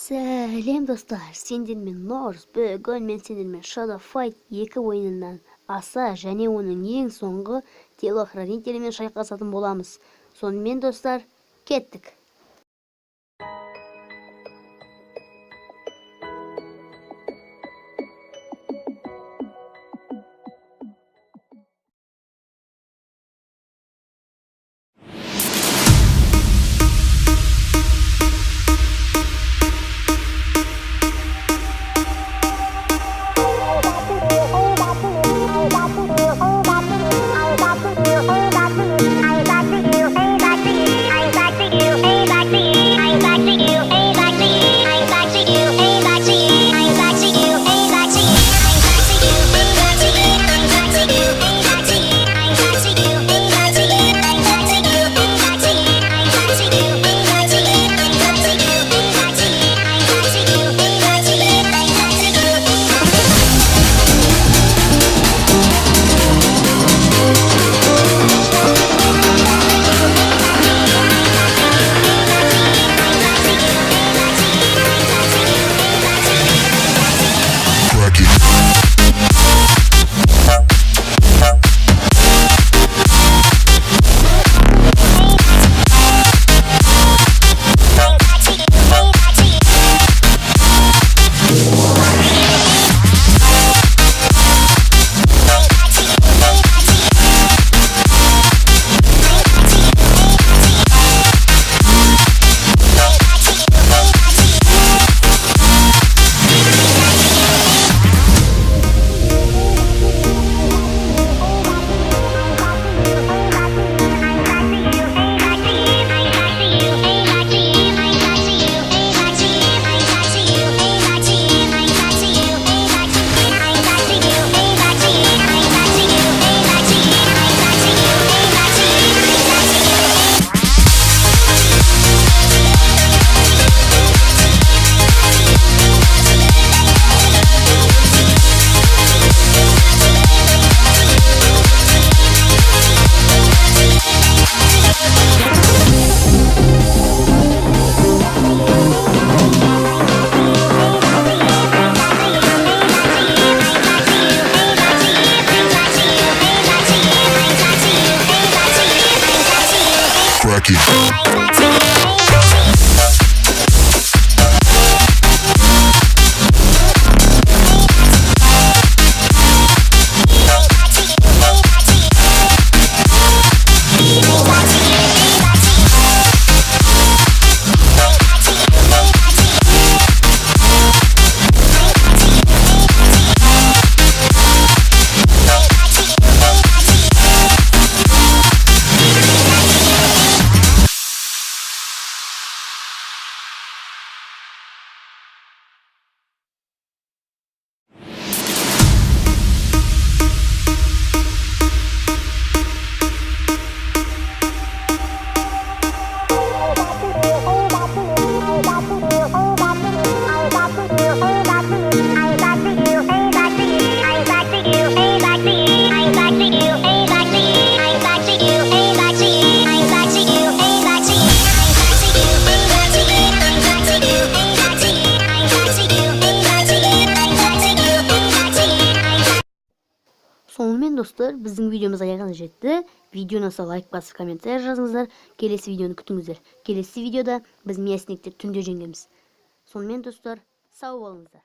Сәлем достар, сендермен Норс, бүгін мен сендермен Shadow Fight 2 ойынынан аса және оның ең соңғы телохранителімен шайқасатын боламыз. Сонымен достар, кеттік. Сонымен достар, біздің видеомыз аяғына жетті. Видеоны лайк басып, комментарий жазыңыздар. Келесі видеоны күтіңіздер. Келесі видеода біз Мясникті түнде жеңеміз. Сонымен достар, сау болыңыздар.